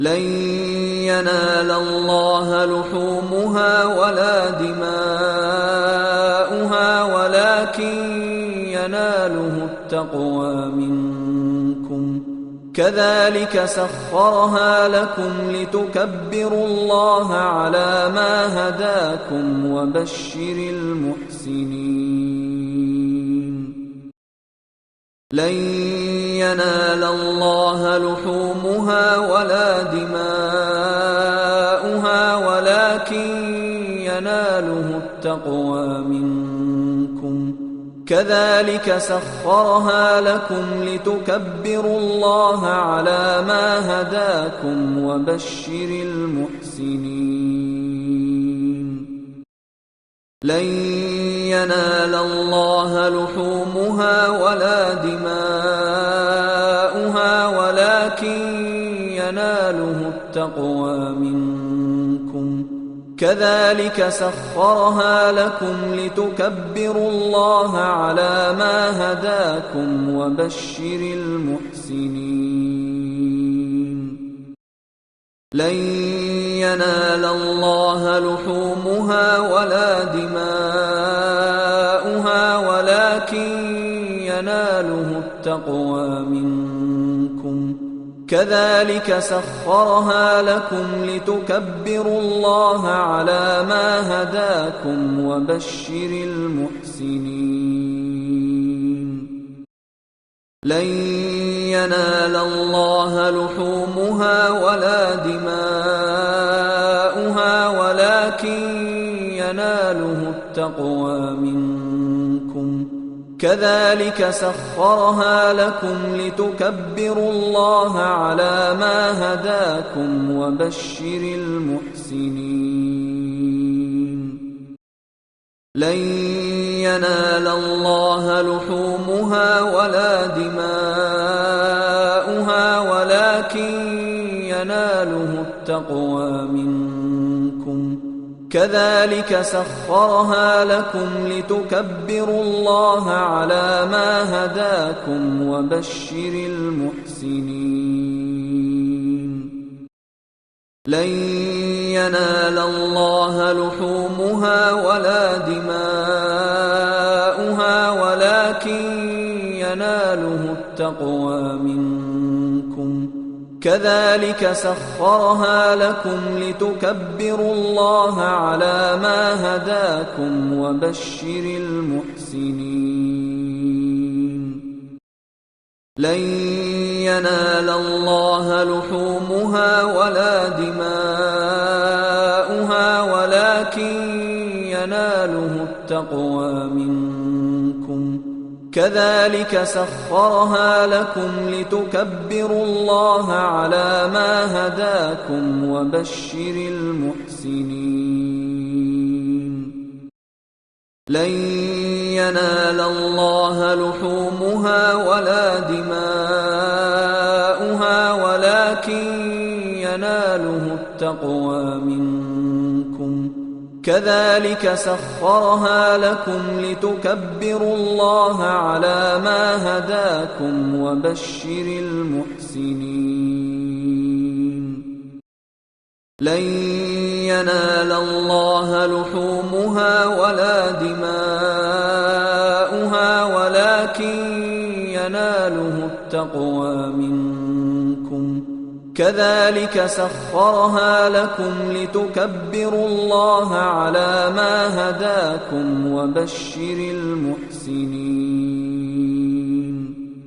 لن ينال الله لحومها ولا دماؤها ولكن يناله التقوى منكم. كذلك سخرها لكم لتكبروا الله على ما هداكم وبشر المحسنين. لن ينال الله لحومها ولا دماؤها ولكن يناله التقوى منكم. كذلك سخرها لكم لتكبروا الله على ما هداكم وبشر المحسنين. لن ينال الله لحومها ولا دماؤها ولكن يناله التقوى منكم. كذلك سخرها لكم لتكبروا الله على ما هداكم وبشر المحسنين. لن ينال الله لحومها ولا دماؤها ولكن يناله التقوى منكم. كذلك سخرها لكم لتكبروا الله على ما هداكم وبشر المحسنين. لن ينال الله لحومها ولا دماؤها ولكن يناله التقوى منكم. كذلك سخرها لكم لتكبروا الله على ما هداكم وبشر المحسنين. لن ينال الله لحومها ولا دماؤها ولكن يناله التقوى منكم. كذلك سخرها لكم لتكبروا الله على ما هداكم وبشر المحسنين. لن ينال الله لحومها ولا دماؤها ولكن يناله التقوى منكم. كذلك سخرها لكم لتكبروا الله على ما هداكم وبشر المحسنين. لن ينال الله لحومها ولا دماؤها ولكن يناله التقوى منكم. كذلك سخرها لكم لتكبروا الله على ما هداكم وبشر المحسنين. لن ينال الله لحومها ولا دماؤها ولكن يناله التقوى منكم. كذلك سخرها لكم لتكبروا الله على ما هداكم وبشر المحسنين. لن ينال الله لحومها ولا دماؤها ولكن يناله التقوى منكم. كذلك سخرها لكم لتكبروا الله على ما هداكم وبشر المحسنين.